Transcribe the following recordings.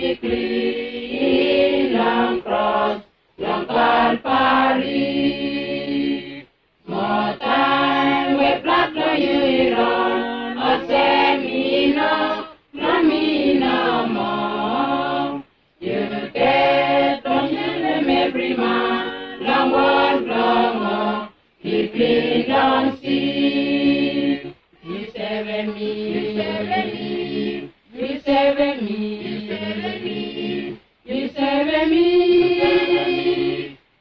me clean long cross, long Calvary. More time we blood for you run, or say me no more. You get from him every man, long one, long he clean long see. You save me, you save me, you save me, you save me,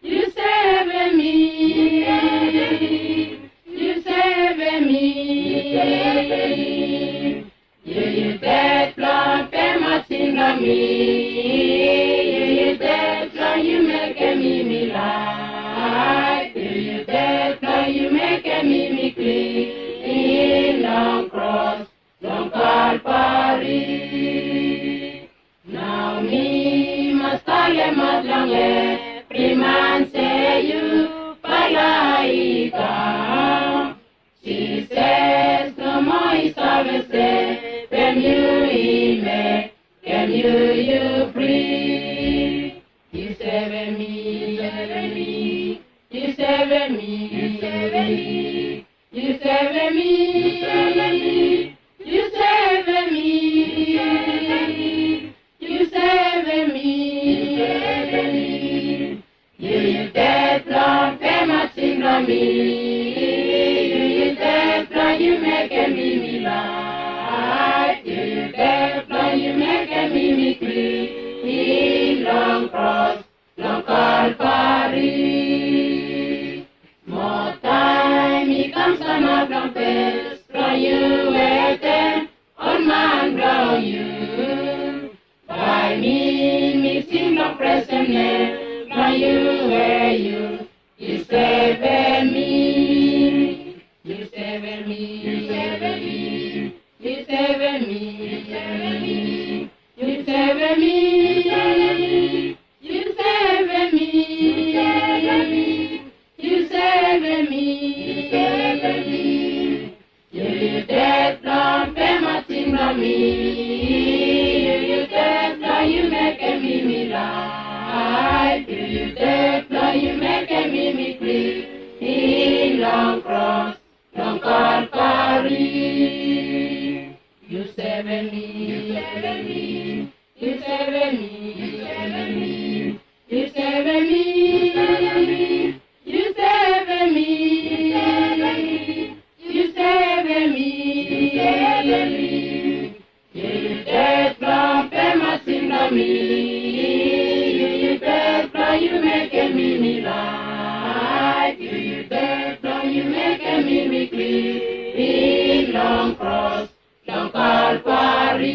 you save me, you save me, you dead blood, pay my sin on me, you dead blood, you make me light, you dead blood, you make me clean, long cross, long Calvary. Now me must I must long every man say you palaika. She says no more is say, when you make, can you free? You save me, you save me, you save me, you save me, you save me, you save me, you dead long, pay my sin on me, you dead long, you make me light, you dead long, you make me clean, long cross, long Calvary. More time he comes on up long face, from you waiting on man ground you. By me sing no present name, from you where you save me, you save me, you save me, you save me, you save me, you save me, you save me, you dead long, pay my sin on me, you dead long, you make me light, you dead long, you make me clean, long cross, long Calvary. You save me, you save me, you save me, you save me, you save me, you save me, you dead long, pay my sin on me, you dead long, you make me light, you dead long, you make me clean, long cross, long Calvary,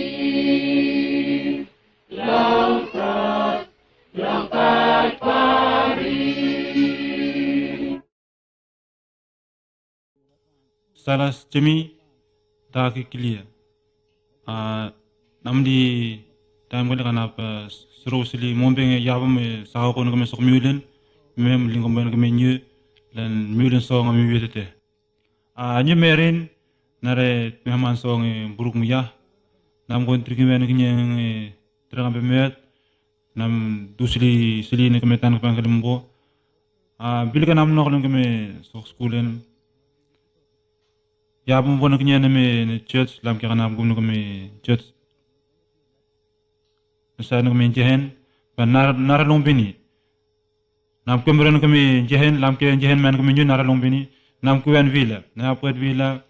long cross, long Calvary. Salas Jimmy Daakaka. Namdi time ko na serosili mombeng yabam sa ko na sok mulen mem lingom ben menu lan mulen so ngam witete nyu merin nare meman so buruk muya nam ko triki men gnye tranga be met nam dusli sili ne kemetan ko ngam bil ka nam no ko ngam sok schoolen yabam bon gnye ne church lam ka nam gum no church sa no jehen ban nar lombini nam kemren kami jehen lam ke jehen man kami nyu nar lombini nam kuan villa na puet villa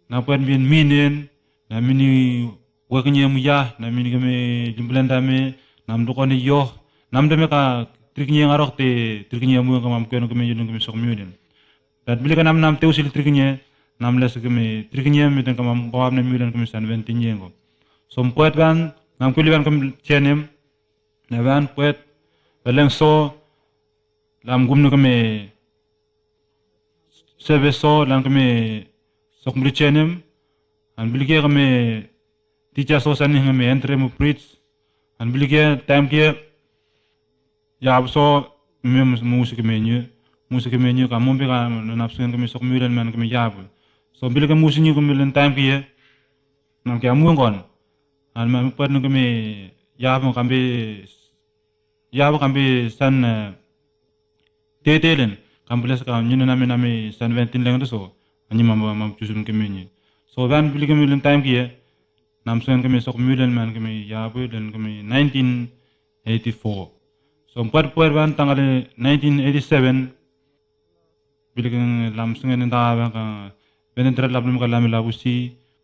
na puet bin minen na mini waknya muya na mini kami jumblanda me nam do koni yo nam de me ka triknya ngarok te triknya mu kam kuan kami yun kami sok muden bat bil ka nam teusil triknya nam les kami triknya me den kam bawam na muden kami san 20 ngo som puet ban nam kuliban kam chenem na ban puet beleng so lam gumnu kami sebe so lam kami sok mri chenem an bilge kami teacher so san kami entre mu preach an bilge time ke ya so mem musik menu kam mombe ka napsen kami sok mulen man kami yab so bilge musik kami len time ke nam ke amu ngon an ma puet nu kami yabu kambi san tetelen kambules ka nyina nami san 20 leng so ani mam chusum kemenye so van biligam milen time kiye nam sen kemi sok milen man kemi yabu den kemi 1984 so puer van tangale 1987 biligam lam sungen da ba ka benen tra labnum ka lam labusi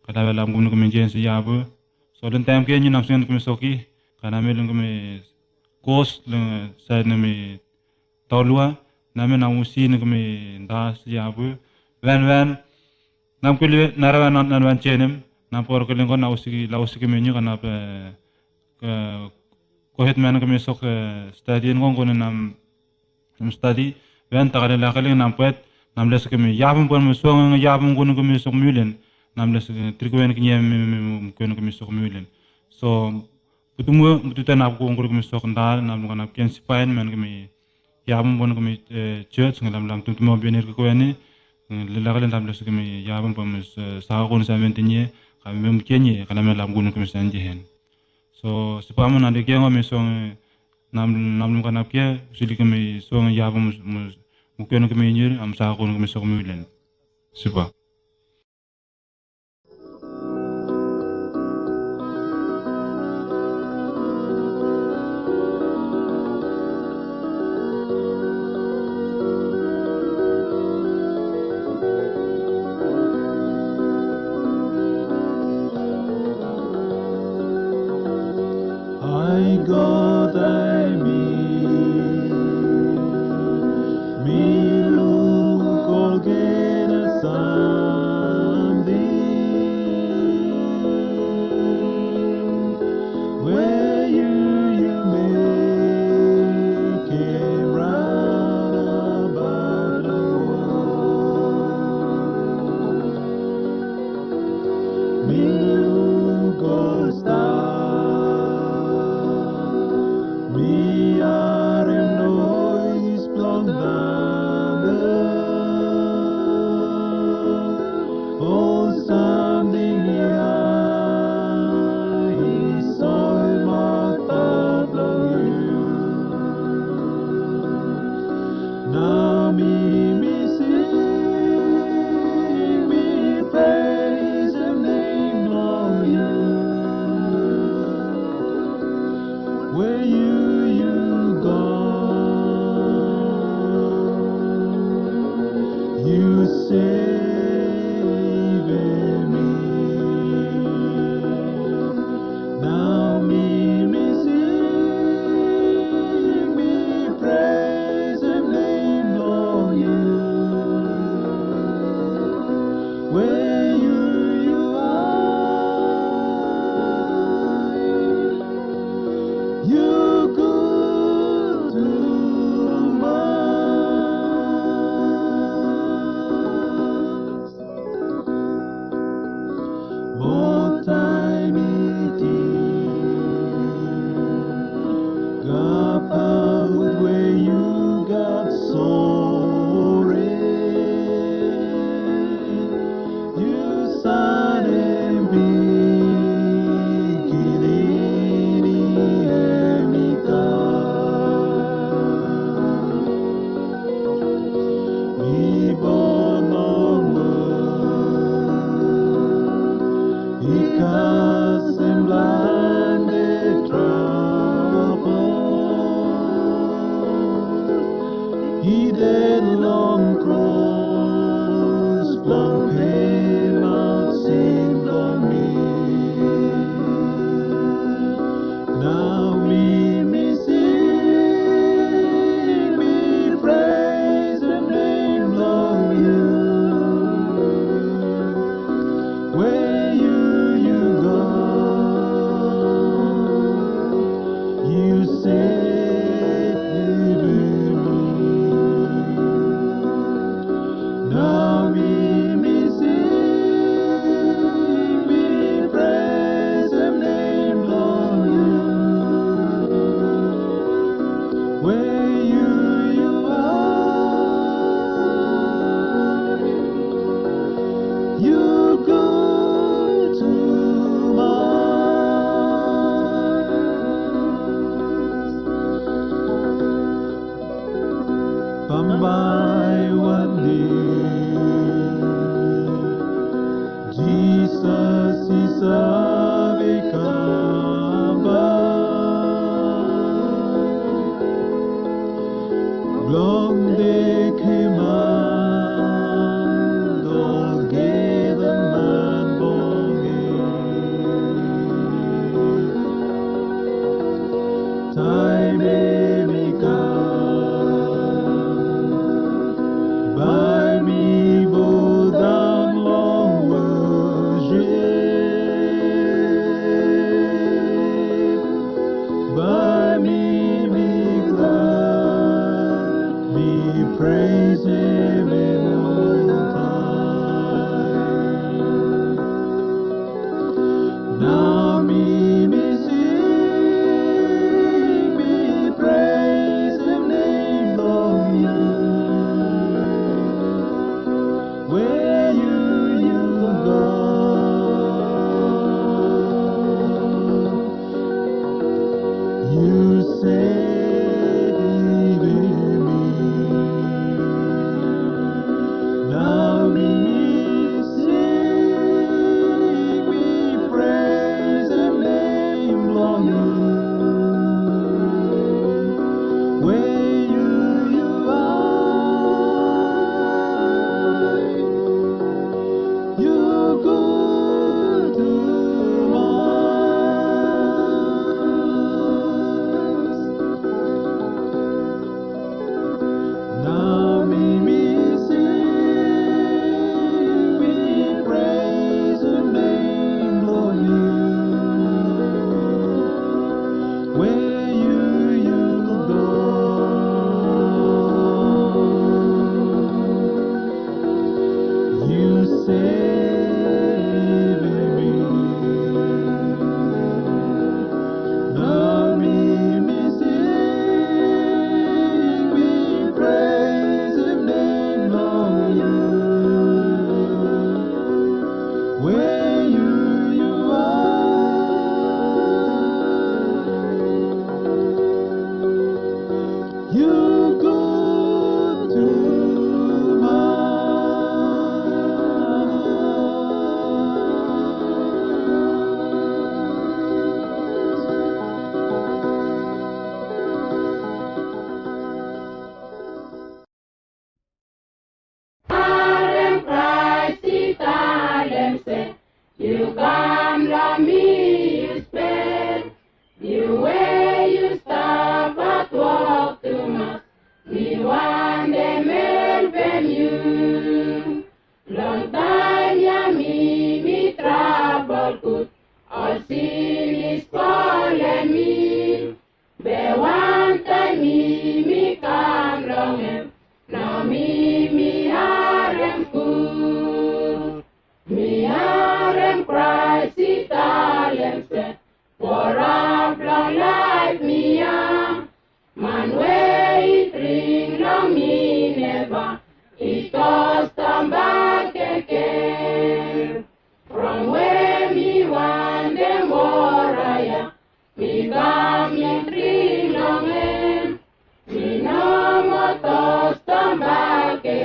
kada lam gum kemi jen si yabu so den time kiye ni nam sen kemi soki kana milen kemi kos le sa nami tolua nami na usi ni kami das yabu van nam kuli narawan nan chenem nam por kuli kon na usi kami nyu kana pe kohet man kami sok study ngon kon nam study van tagale la kali nam pet nam les kami yabum pon so yabum kon kami sok mulen nam les trikwen knyem kon kami sok mulen so putumu pututan aku ngkur kami sok ndal nam kana ken sipain man kami yabum pon kami church ngalam lam tutumo benir ko yani lelakalen tam les kami yabum pon sa kon sa mentinye kami mem kenye kana melam gun kami sanje hen so sipamu na de kengo mi so nam kana ke sili kami so yabum mu ken kami nyir am sa kon kami sok mulen sipa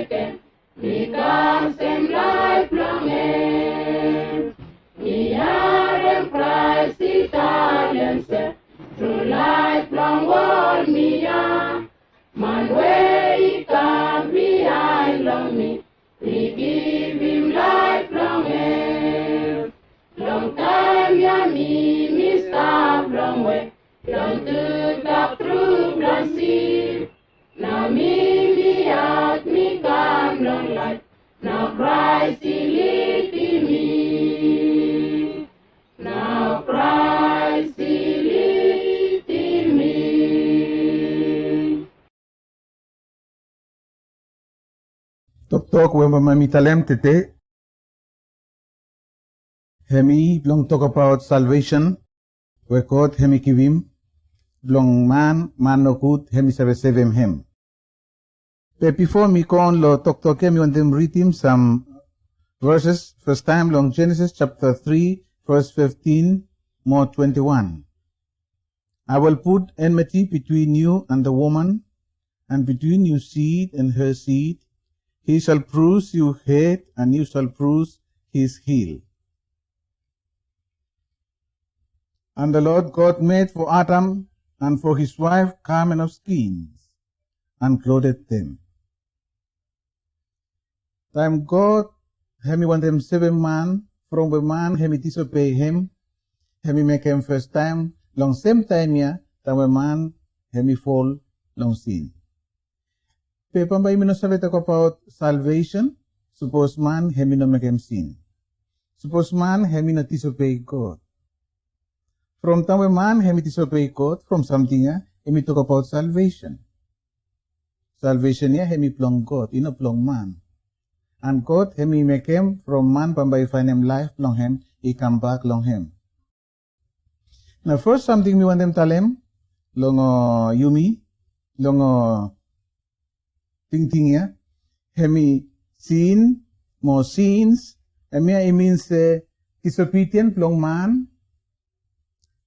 weten, becomes them lifelong end. We are them Christ Italians, through lifelong world me are. Man where he come behind long me, we give him lifelong end. Long time ya me stop long way, long to talk through long sea. Now me out, me come long life, now Christ he live in me. Now Christ he live in me. Tok when mami talem tete. Hemi long talk about salvation. We God hemi kivim. Long man no good hemi save him. But before me con lo talk hemi want them read him some verses. First time long Genesis chapter 3 verse 15 more 21. I will put enmity between you and the woman, and between your seed and her seed. He shall bruise your head, and you shall bruise his heel. And the Lord God made for Adam and for his wife garments of skins, and clothed them. Time God, hemi want them 7 man, from the man hemi disobey him, hemi make him first time, long same time ya, time the man hemi fall long sin. Pepamba imi no sabi talk about salvation. Suppose man hemi no make him sin. Suppose man hemi no disobey God. From time when man hemi disobey God, from something hemi talk about salvation. Salvation hemi plong God, ino plong man. And God hemi make him from man pamba find him life long him, he come back long him. Now first something we want them tell him, long yumi, long ting ya, hemi sin, more sins, it means disobedient long man.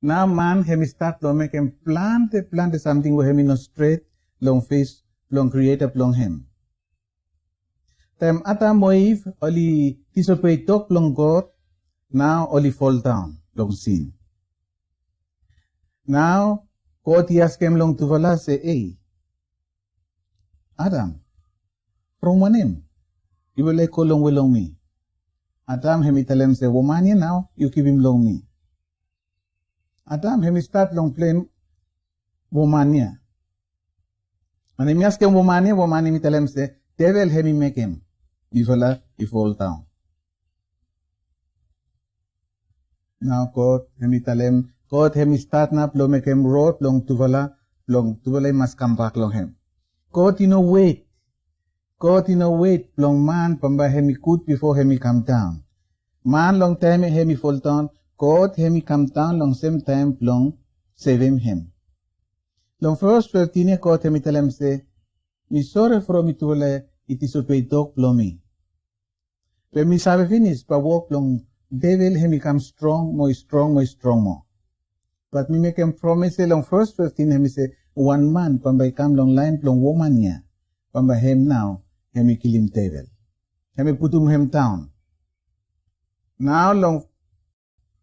Now man hemi start long make him plant something where hemi no straight, long face, long creator long him. Time ata moiv, only disobey talk long God, now only fall down, long sin. Now, God he ask him long to vala say, hey, Adam, from one him, you will like long will long me. Adam hemi tell him say, woman now, you keep him long me. Adam hemi start long playing woman ya. And hemi ask him woman hemi tell him say, devil hemi make him. You vala, he fall down. Now God hemi tell him, God hemi start na long make him road long tuvala must come back long him. God you know wait. God you know wait long man pamba hemi good before hemi come down. Man long time hemi fall down. God hemi come down long same time long save him. Long verse 15 God hemi tell him say, me sorry for me tuvala it is obey dog blow me. When me sabe finish pa walk long devil hemi come strong more. But me make him promise long verse 15 hemi say, one man pamba come long line long woman ya. Pamba him now hemi kill him devil. Hemi put him down. Now long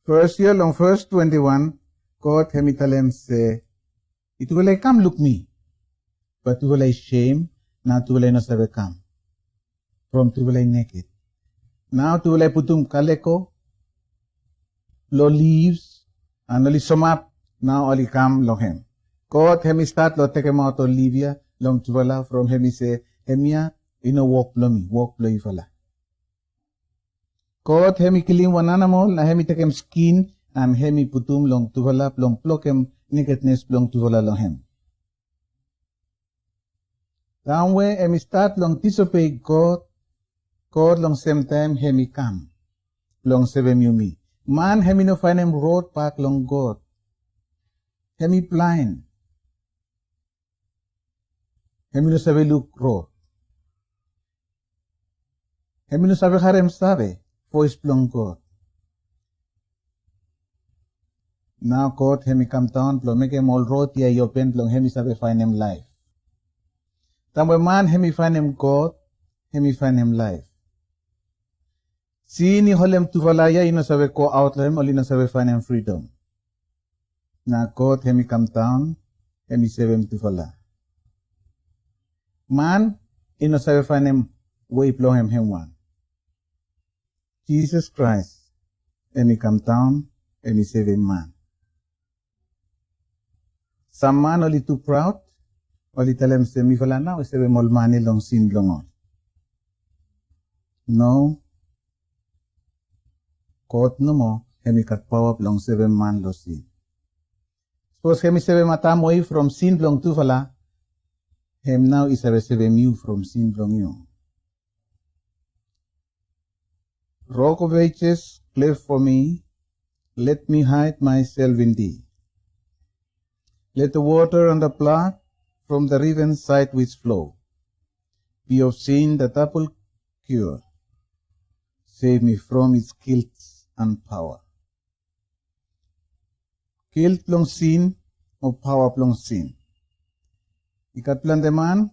first year long verse 21 God hemi tell him say, it will like come look me. But to will I shame, now to will I no sabe come. From to will I naked. Now to will I put kaleko, lo leaves, and only sum up, now only come long him. God hemi start lo take him out of Livia, long tuvala from hemi say, hemia, you know walk blow me, walk blow you fala. God hemi kill him one animal, na hemi take him skin, and hemi putum long tuvala, long pluck him nakedness long tuvala long him. Down way hemi start long disobey God, God long same time hemi come, long seven you me. Man hemi no find him road back long God. Hemi blind. Hemi no sabe look road. Hemi no sabe harem sabe, voice long God. Now God hemi come down, plong make him all road here you open, plong hemi sabe find him life. Tamwe man hemi find him God, hemi find him life. Si ni holem tuvalaya ino sabe ko out lem oli no sabe find him freedom. Na God hemi come down hemi save him tuvala. Man ino sabe find him way plong him one. Jesus Christ hemi come down hemi save him man. Some man oli too proud oli tell him say mi vala na save mol mani long sin long. No. God no mo, hemi kat power long 7 man lo sin. Suppose hemi 7 mata moi from sin long tu fala, hem now is a 7 you from sin long you. Rock of ages, cleft for me, let me hide myself in thee. Let the water and the blood from the riven side which flow be of sin the double cure. Save me from its guilt and power. Guilt long sin or power long sin. Ikat plan the man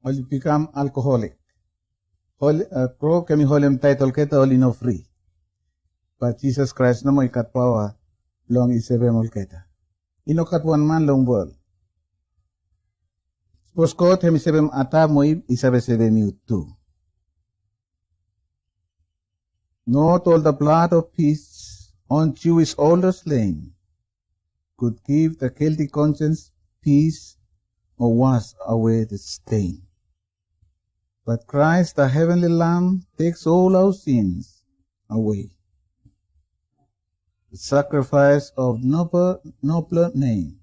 will become alcoholic. Pro kami holem title keta oli no free. But Jesus Christ no mo ikat power long isebe mol keta. Inokat one man long world. Suppose kot hemi sebem ata mo isabe sebe mi too. Not all the blood of peace on Jewish older slain could give the guilty conscience peace or wash away the stain. But Christ, the heavenly Lamb, takes all our sins away. The sacrifice of nobler name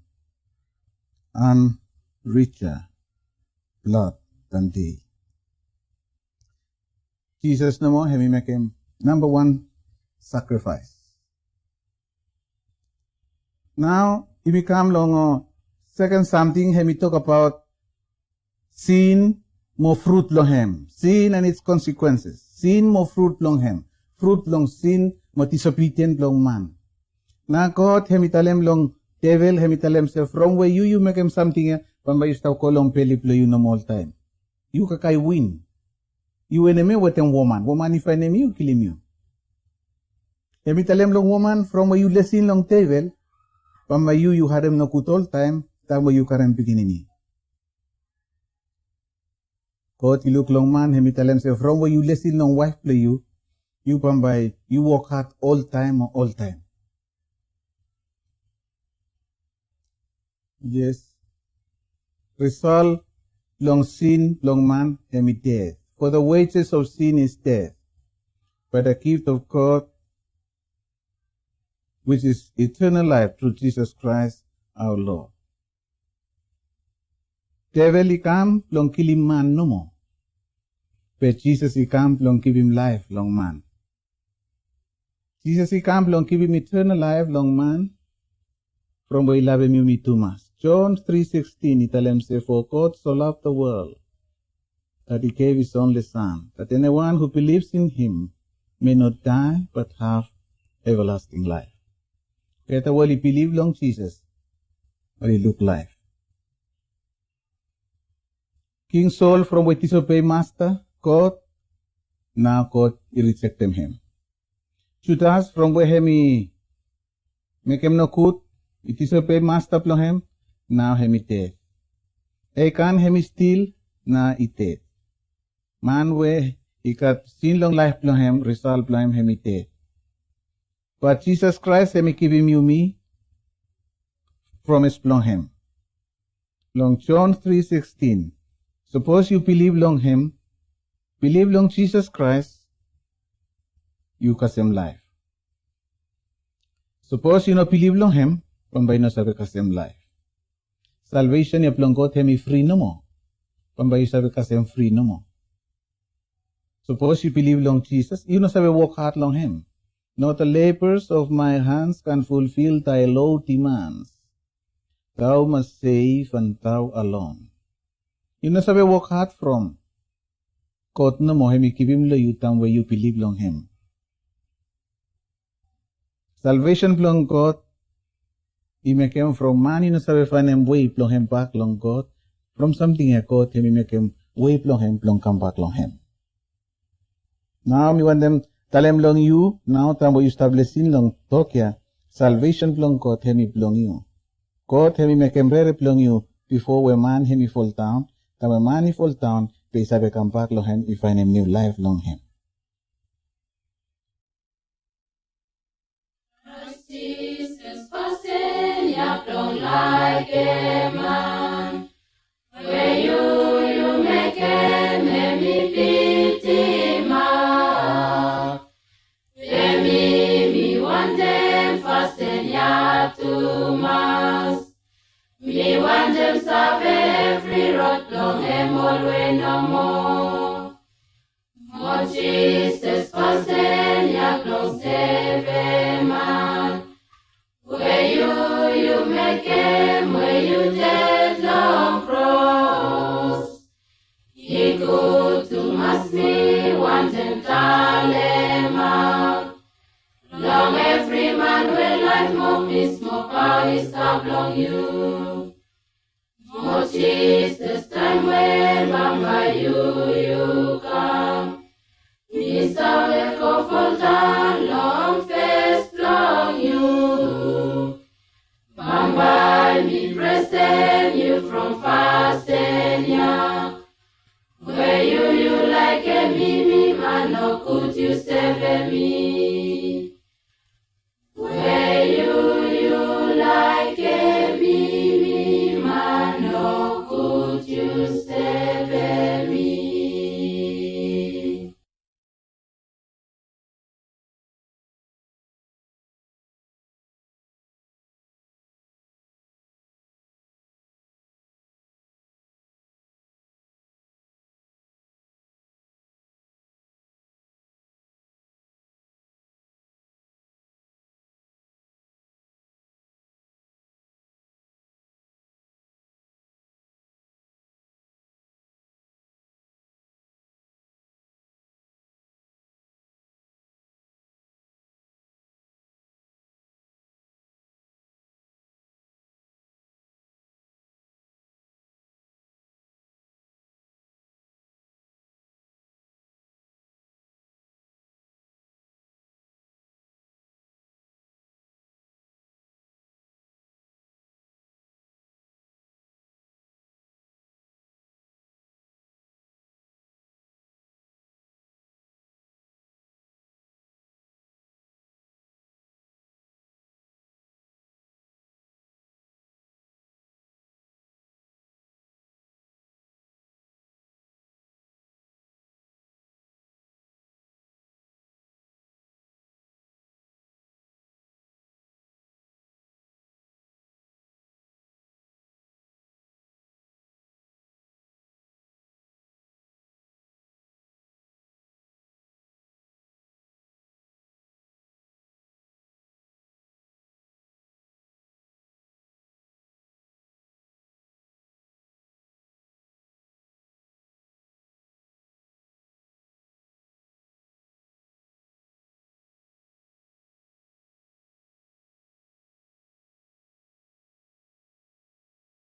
and richer blood than thee. Jesus no more, hemi make him number 1 sacrifice. Now, if we come along, second something, we talk about sin, more fruit long him. Sin and its consequences. Sin, more fruit long him. Fruit long sin, more disobedient long man. Now, God, hemi talem long devil, hemi talem say, from where you make him something, pamba you start calling peliplo you no more time. You kakai win. You enemy with a woman. Woman if enemy, you kill him you. Hemi talem long woman, from where you listen long table, pamba you had him no good all time, time where you can beginning. God, you look long man, hemi talem say, from where you listen long wife play you pamba, you work hard all time. Yes. Result long sin, long man, hemi death. For the wages of sin is death, but the gift of God, which is eternal life through Jesus Christ our Lord. Devil he come, long kill him man no more. But Jesus he come, long give him life, long man. Jesus he come, long give him eternal life, long man. From where he love him, you me too much. John 3:16, he tell him, say, for God so loved the world, that he gave his only son, that anyone who believes in him may not die, but have everlasting life. Kaya will he believe long Jesus, or he look life. King Saul from where disobey master, God, now God he rejected him. Judas from where he make him no good, he disobey master plong him, now he dead. Achan he steal, now he dead. Man where he got sin long life plong him, result plong him he dead. But Jesus Christ he give him you me, promise plong him. Long John 3:16. Suppose you believe long him, believe long Jesus Christ, you cause him life. Suppose you not believe long him, pambay no sabi cause him life. Salvation ya plong God hemi free no more, pambay sabi cause him free no more. Suppose you believe long Jesus, you no sabi work hard long him. Not the labors of my hands can fulfill thy low demands. Thou must save and thou alone. You no sabi work hard from. God no mo hemi give him lo you tam where you believe long him. Salvation plong God, he make him from man, you no sabi find him way plong him back long God. From something a God, hemi make him way plong him, plong come back long him. Now me want them talem long you, now tambo establishing long Tokya, salvation plong God hemi plong you. God hemi make him rere plong you, before we man hemi fall down, then when man he fall down, they sabe come back long him, he find him new life long him. Jesus passing ya plong like a man. Where you make him pity mark. Me want them fasten ya to mass. Me want them serve every road long him always no more. More Jesus fasten ya plong save a man. Where you make him, where you dead long cross. He go to mass me, want him tell him out. Long every man will like more peace, more power is long you. More Jesus time when by you come. Peace away, go fall down, long